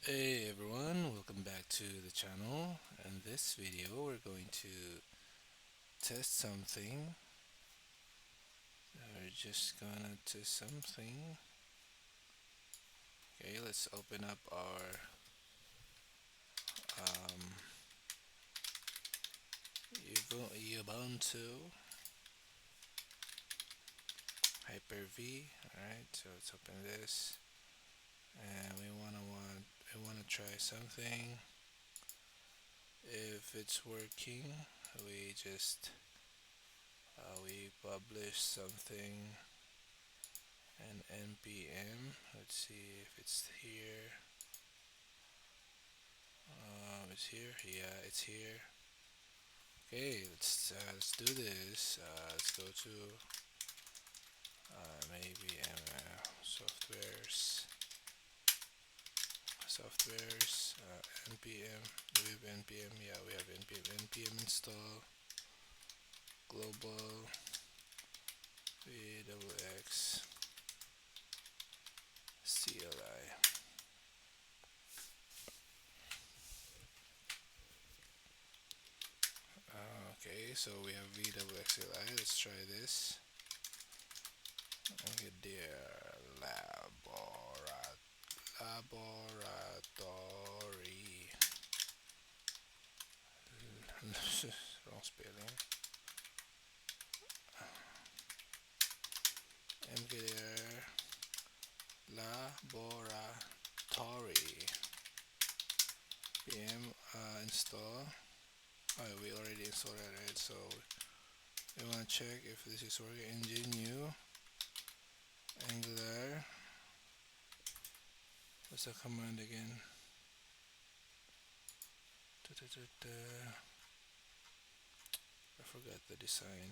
Hey everyone, welcome back to the channel. In this video, we're going to test something. We're just gonna test something. Okay, let's open up our um, Ubuntu Hyper-V. Alright, so let's open this, and we wanna try something. If it's working, we just we publish something and npm. Let's see if it's here. It's here. Yeah, it's here. Okay, let's do this. Let's go to maybe softwares npm. Do we have npm? Yeah, we have npm install global VWX CLI. Okay, so we have VWX CLI. Let's try this. Okay, dear laboratory. Wrong spelling. Dear laboratory. pm install. Oh, we already installed it, right? So we want to check if this is working. Engine new Angular. What's the command again? I forgot the design.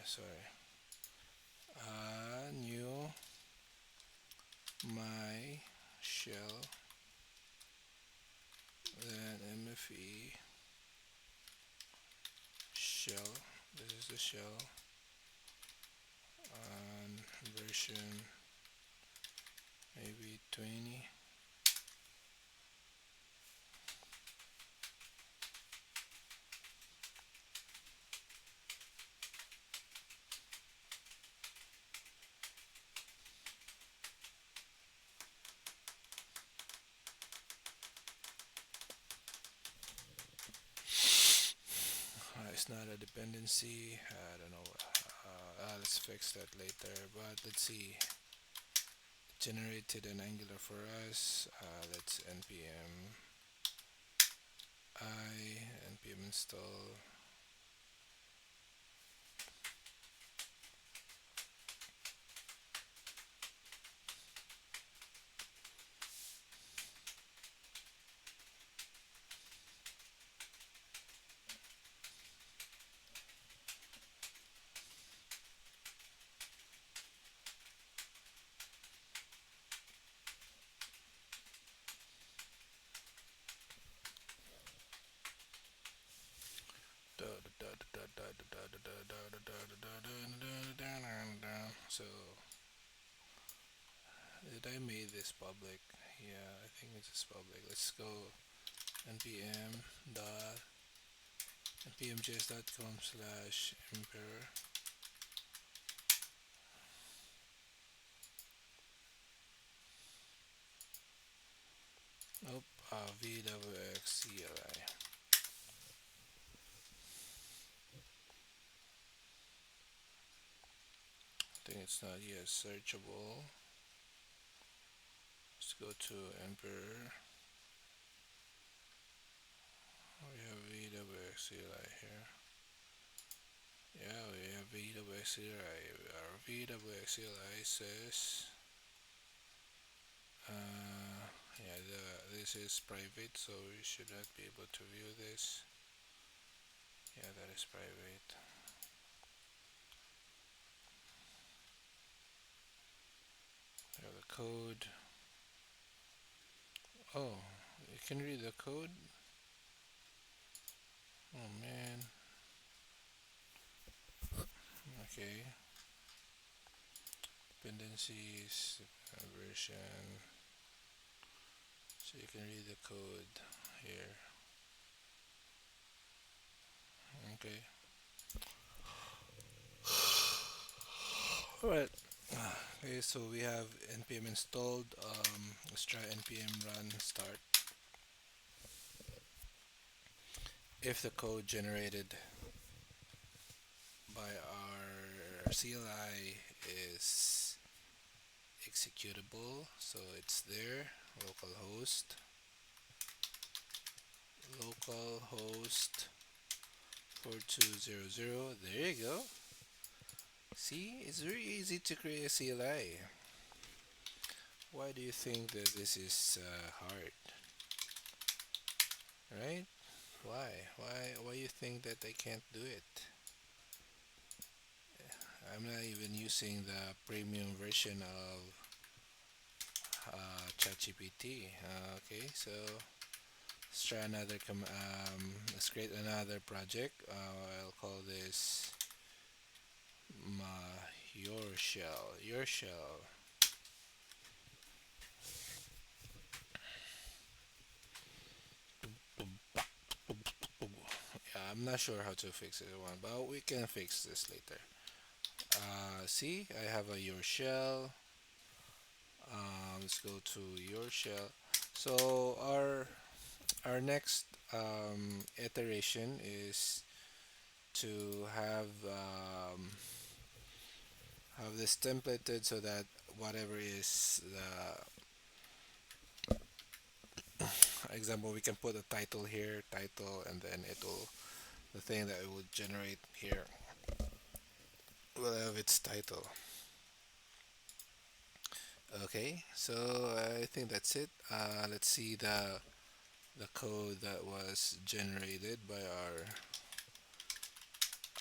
Sorry. New my shell, then mfe shell. This is the shell, and version maybe 20. It's not a dependency. I don't know. Let's fix that later. But let's see. It generated an Angular for us. Let's npm npm install. So did I made this public? Yeah, I think this is public. Let's go npm dot npmjs.com/emperor. Nope, VWX CLI. I think it's not yet searchable. Let's go to emperor. We have VWX CLI here. Yeah, we have VWX CLI. Our VWX CLI says yeah, this is private, so we should not be able to view this. Yeah, that is private. We have the code. Oh, you can read the code? Oh man. Okay. dependencies, version, so you can read the code here. Okay. Alright. Okay, so we have npm installed. Let's try npm run start. If the code generated by our CLI is executable, so it's there. Localhost 4200. There you go. See, it's very easy to create a CLI. Why do you think that this is hard, right? Why? Why you think that I can't do it? I'm not even using the premium version of ChatGPT. Okay, so let's try another. Let's create another project. I'll call this your shell. Your shell. Yeah, I'm not sure how to fix this one, but we can fix this later. See, I have a your shell. Let's go to your shell. So our next iteration is to have this templated so that whatever is the example, we can put a title here, title, and then it'll the thing that it will generate here will have its title. Okay, so I think that's it. Let's see the code that was generated by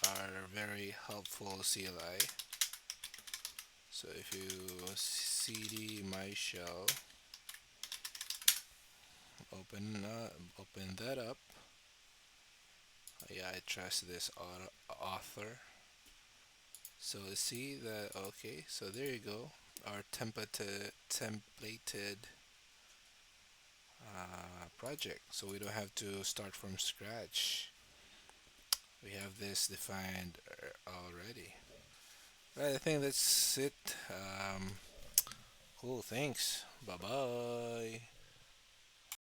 our very helpful CLI. So if you cd my shell, open that up. Yeah, I trust this author. So see that, okay, so there you go. Our templated project. So we don't have to start from scratch. We have this defined already. Right, I think that's it. Cool, thanks. Bye bye.